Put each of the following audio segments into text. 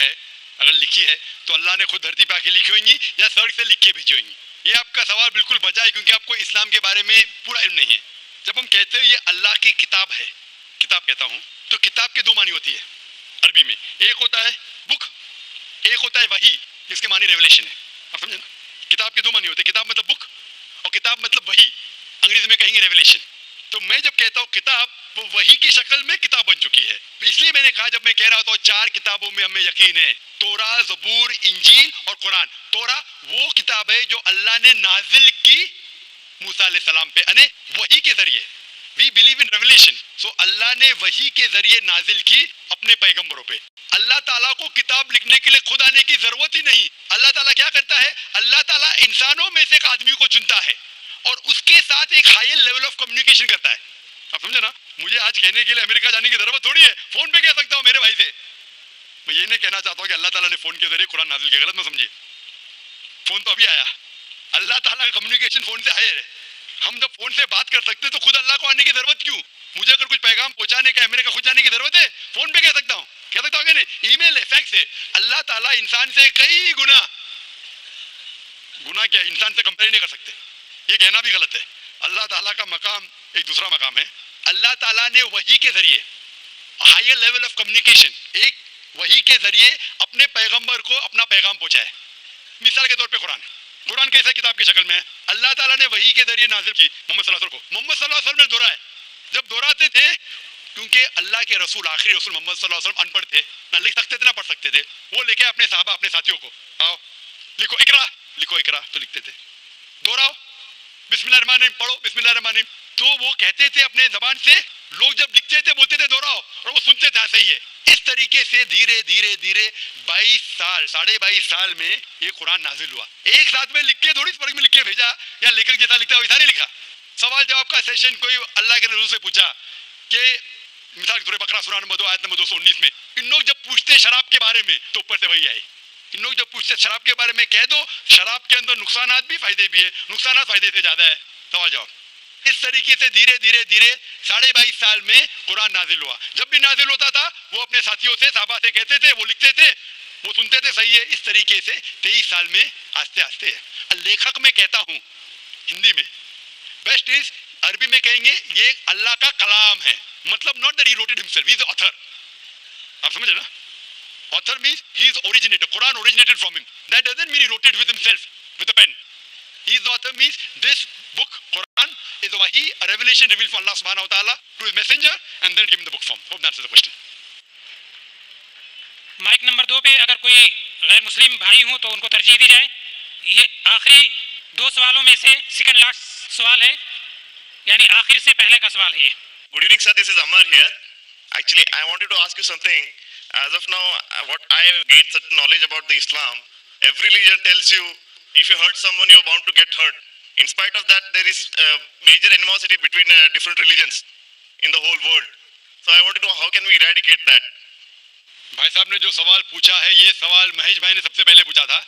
ہے, اگر لکھی ہے تو اللہ نے خود دھرتی پہ آ کے لکھی ہوئیں گی یا سڑک سے لکھ کے بھیجی ہوئیں گی؟ یہ آپ کا سوال بالکل بجا ہے, کیونکہ آپ کو اسلام کے بارے میں پورا علم نہیں ہے. جب ہم کہتے ہیں یہ اللہ کی کتاب ہے, کتاب کہتا ہوں تو کتاب کے دو معنی ہوتی ہے عربی میں. ایک ہوتا ہے بک, ایک ہوتا ہے وحی, جس کے معنی ریولیشن ہے. آپ سمجھے نا, کتاب کے دو معنی ہوتے ہیں, کتاب مطلب بک اور کتاب مطلب وحی, انگریزی میں کہیں گے ریولیشن. تو میں جب کہتا ہوں کتاب, وہ وحی کی شکل میں کتاب بن چکی ہے. اس لیے میں نے کہا, جب میں کہہ رہا تھا 4 کتابوں میں ہمیں یقین ہے, توراہ, زبور, انجیل اور قرآن. توراہ وہ کتاب ہے جو اللہ نے نازل کی موسیٰ علیہ السلام پہ, یعنی وحی کے ذریعے. We believe in revelation. So اللہ نے وحی کے ذریعے نازل کی اپنے پیغمبروں پہ. اللہ تعالیٰ کو کتاب لکھنے کے لیے خود آنے کی ضرورت ہی نہیں. اللہ تعالیٰ کیا کرتا ہے, اللہ تعالیٰ انسانوں میں سے ایک آدمی کو چنتا ہے اور اس کے ساتھ ایک ہائی لیول آف کمیونیکیشن کرتا ہے. آپ سمجھے نا, مجھے آج کہنے کے لیے امریکہ جانے کی ضرورت تھوڑی ہے, فون پہ کہہ سکتا ہوں میرے بھائی سے. میں یہ نہیں کہنا چاہتا ہوں کہ اللہ تعالیٰ نے فون کے ذریعے قرآن نازل کیا, غلط نہ سمجھیے. فون تو ابھی آیا, اللہ تعالیٰ کا کمیونیکیشن فون سے ہے. ہم جب فون سے بات کر سکتے تو خود اللہ کو آنے کی ضرورت کیوں؟ مجھے اگر کچھ پیغام پہنچانے کا امریکہ خود جانے کی ضرورت ہے, فون پہ کہہ سکتا ہوں کہ نہیں, ای میل ہے, فیکس ہے. اللہ تعالیٰ انسان سے کئی گنا کیا انسان سے کمپیئر نہیں کر سکتے, یہ کہنا بھی غلط ہے. اللہ تعالیٰ کا مقام ایک دوسرا مقام ہے. اللہ تعالیٰ نے وحی کے ذریعے ہائر لیول آف کمیونیکیشن, ایک وحی کے ذریعے اپنے پیغمبر کو اپنا پیغام پہنچایا. مثال کے طور پہ قرآن کیسے کتاب کی شکل میں ہے, اللہ تعالیٰ نے وحی کے ذریعے نازل کی محمد صلی اللہ علیہ وسلم کو. محمد صلی اللہ علیہ وسلم نے دہرایا, جب دہراتے تھے, کیونکہ اللہ کے رسول, آخری رسول محمد صلی اللہ علیہ وسلم ان پڑھ تھے, نہ لکھ سکتے تھے نہ پڑھ سکتے تھے. وہ لے کے اپنے صحابہ, اپنے ساتھیوں کو, آؤ لکھو اقرا, لکھو اقرا, تو لکھتے تھے. دہراؤ, بسم اللہ الرحمن الرحیم پڑھو, بسم اللہ الرحمن الرحیم. تو وہ کہتے تھے اپنے زبان سے, لوگ جب لکھتے تھے بولتے تھے دہراؤ, اور وہ سنتے تھے صحیح ہے. اس طریقے سے دھیرے دھیرے 22 سال, 22.5 سال میں یہ قرآن نازل ہوا. ایک ساتھ میں لکھ کے تھوڑی فرق میں لکھ کے بھیجا, یا لیکھک جیسا لکھتا ہے ویسا نہیں لکھا. سوال جواب کا سیشن کوئی اللہ کے رسول سے پوچھا کہ مثال کے طور پر بقرہ سورہ نمبر 2 آیت نمبر 219 میں, ان لوگ جب پوچھتے شراب کے بارے میں تو اوپر سے وہی آئی. ان لوگ جب پوچھتے شراب کے بارے میں, کہہ دو شراب کے اندر نقصانات بھی فائدے بھی ہے, نقصانات فائدے سے زیادہ ہے. سوال جواب. اس طریقے سے دھیرے دھیرے 22.5 سال میں قرآن نازل ہوا. جب بھی نازل ہوتا تھا وہ اپنے ساتھیوں سے, صحابہ سے کہتے تھے, وہ لکھتے تھے, وہ سنتے تھے, صحیح ہے. اس طریقے سے 23 سال میں آستے آستے. لیکھک میں کہتا ہوں ہندی میں, بیسٹ از, عربی میں کہیں گے یہ اللہ کا کلام ہے, مطلب not that he wrote it himself, he is the author. آپ سمجھے نا, author means he is originator, Quran originated from him. That doesn't mean he wrote it with himself with a pen. He is the author means this book Quran is a wahi, a revelation revealed from Allah subhanahu wa ta'ala to his messenger, and then give him the book form. Hope that answers the question. Mic number 2 پہ اگر کوئی غیر مسلم بھائی ہوں تو ان کو ترجیح دی جائے. یہ آخری 2 سوالوں میں سے سیکنڈ لاسٹ سوال ہے, یعنی آخر سے پہلے کا سوال ہے یہ. Good evening sir, this is Amar here. Actually I wanted to ask you something. As of now, what I have gained certain knowledge about the Islam, every religion tells you if you hurt someone, you are bound to get hurt. In spite of that, there is major animosity between different religions in the whole world. So I want to know how can we eradicate that? بھائی صاحب نے جو سوال پوچھا ہے, یہ سوال مہیش بھائی نے سب سے پہلے پوچھا تھا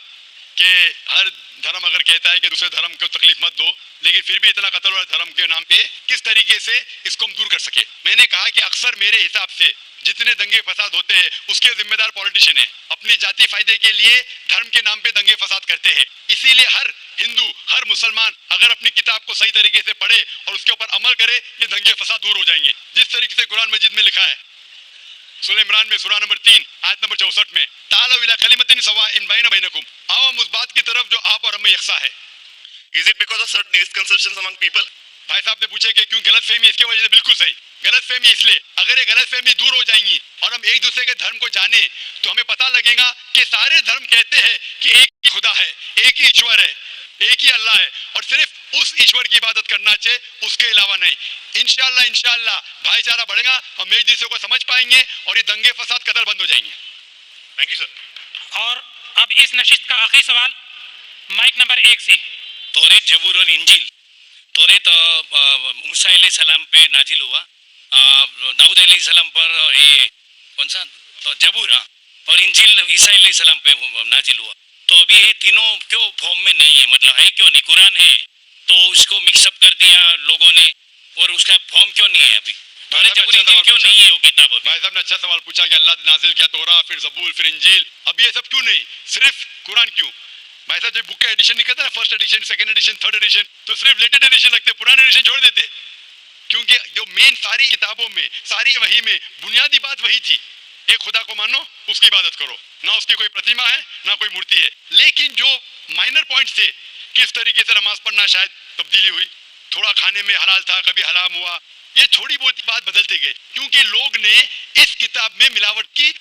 کہ ہر دھرم اگر کہتا ہے کہ دوسرے دھرم کو تکلیف مت دو, لیکن پھر بھی اتنا قتل ہوا دھرم کے نام پہ, کس طریقے سے اس کو ہم دور کر سکے. میں نے کہا کہ اکثر میرے حساب سے جتنے دنگے فساد ہوتے ہیں اس کے ذمہ دار پولیٹیشین ہیں, اپنی ذاتی فائدے کے لیے دھرم کے نام پہ دنگے فساد کرتے ہیں. اسی لیے ہر ہندو, ہر مسلمان اگر اپنی کتاب کو صحیح طریقے سے پڑھے اور اس کے اوپر عمل کرے, یہ دنگے فساد دور ہو جائیں گے. جس طریقے سے قرآن مجید میں لکھا ہے, سورہ عمران میں سورہ نمبر 3 آیت نمبر 64 میں, تعالوا الی کلمۃ سواء بین بینکم, آؤ ہم اس بات کی طرف جو آپ اور ہم میں یکساں ہے. Is it because of certain misconceptions among people? بھائی صاحب نے پوچھے کہ کیوں غلط فہمی, اس کی وجہ سے بالکل صحیح. غلط فہمی اس لیے, اگر یہ غلط فہمی دور ہو جائیں گی اور ہم ایک دوسرے کے دھرم کو جانیں تو ہمیں پتہ لگے گا کہ سارے دھرم کہتے ہیں کہ ایک ہی خدا ہے, ایک ہی ایشور ہے, ایک ہی اللہ ہے, اور صرف اس ایشور کی عبادت کرنا چاہیے, اس کے علاوہ نہیں. انشاءاللہ بھائی چارہ بڑھے گا, ہم ایک دوسرے کو سمجھ پائیں گے اور یہ دنگے فساد قتل بند ہو جائیں گے. Thank you sir. اور اب اس نشست کا آخری سوال مائک نمبر 1 سے. توریت, زبور اور انجیل. توریت موسیٰ علیہ السلام پہ نازل ہوا, داؤد علیہ السلام پر یہ کون سا زبور, اور انجیل عیسیٰ علیہ السلام پہ نازل ہوا. تو ابھی یہ تینوں کیوں فارم میں نہیں ہے, مطلب ہے کیوں نہیں؟ قرآن ہے تو اس کو مکس اپ کر دیا لوگوں نے, اور اس کا فارم کیوں نہیں ہے ابھی؟ تورے جبور انجیل کیوں نہیں ہے وہ کتاب ابھی؟ بھائی صاحب نے اچھا سوال پوچھا کہ اللہ نے نازل کیا تورا، پھر زبور، پھر انجیل، اب یہ سب کیوں نہیں، صرف قرآن کیوں؟ بھائی صاحب جب بک کا ایڈیشن نہیں کرتا نا، first edition, second edition, third edition, تو صرف لیٹڈ ایڈیشن لگتے، پرانے ایڈیشن چھوڑ دیتے، کیونکہ جو مین ساری کتابوں میں، ساری وحی میں بنیادی بات وہی تھی، ایک خدا کو مانو، اس کی عبادت کرو، نہ اس کی کوئی پرتیما ہے نہ کوئی مورتی ہے. لیکن جو مائنر پوائنٹس تھے، کس طریقے سے نماز پڑھنا شاید تبدیلی ہوئی، تھوڑا کھانے میں حلال تھا، کبھی حرام ہوا، یہ تھوڑی بہت بات بدلتے گئے کیونکہ لوگ نے اس کتاب میں ملاوٹ کی.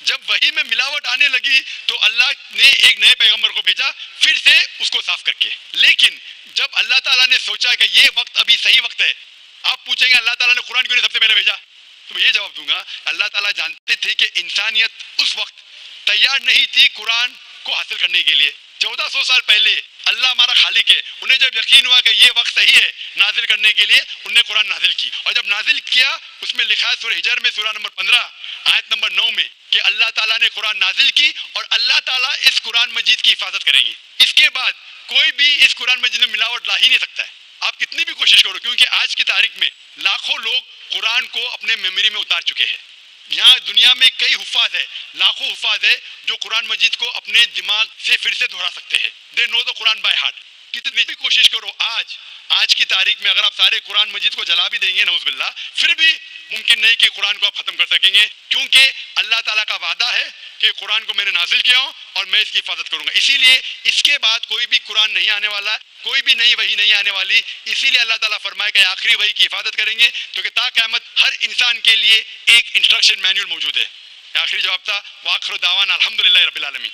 جب وحی میں ملاوٹ آنے لگی تو اللہ نے ایک نئے پیغمبر کو بھیجا پھر سے اس کو صاف کر کے. لیکن جب اللہ تعالیٰ نے سوچا کہ یہ وقت ابھی صحیح وقت ہے، آپ پوچھیں گے اللہ تعالیٰ نے قرآن کیوں نہیں سب سے پہلے بھیجا، تو میں یہ جواب دوں گا اللہ تعالیٰ جانتے تھے کہ انسانیت اس وقت تیار نہیں تھی قرآن کو حاصل کرنے کے لیے. 1400 سال پہلے اللہ ہمارا خالق ہے، انہیں جب یقین ہوا کہ یہ وقت صحیح ہے نازل کرنے کے لیے، انہوں نے قرآن نازل کی. اور جب نازل کیا اس میں لکھا ہے سورہ ہجر میں سورہ نمبر 15 آیت نمبر 9 میں کہ اللہ تعالیٰ نے قرآن نازل کی اور اللہ تعالیٰ اس قرآن مجید کی حفاظت کریں گے. اس کے بعد کوئی بھی اس قرآن مجید میں ملاوٹ لا ہی نہیں سکتا ہے، آپ کتنی بھی کوشش کرو، کیونکہ آج کی تاریخ میں لاکھوں لوگ قرآن کو اپنے میموری میں اتار چکے ہیں. یہاں دنیا میں کئی حفاظ ہے، لاکھوں حفاظ ہے جو قرآن مجید کو اپنے دماغ سے پھر سے دہرا سکتے ہیں. دے نو دا قرآن بائی ہارٹ. کتنی بھی کوشش کرو، آج کی تاریخ میں اگر آپ سارے قرآن مجید کو جلا بھی دیں گے نعوذ باللہ، پھر بھی ممکن نہیں کہ قرآن کو آپ ختم کر سکیں گے، کیونکہ اللہ تعالیٰ کا وعدہ ہے کہ قرآن کو میں نے نازل کیا ہوں اور میں اس کی حفاظت کروں گا. اسی لیے اس کے بعد کوئی بھی قرآن نہیں آنے والا، کوئی بھی نئی وحی نہیں آنے والی. اسی لیے اللہ تعالیٰ فرمائے کہ آخری وحی کی حفاظت کریں گے، تو کہ تا قیامت ہر انسان کے لیے ایک انسٹرکشن مینول موجود ہے. آخری جواب تھا، وآخر دعوانا الحمدللہ رب العالمین.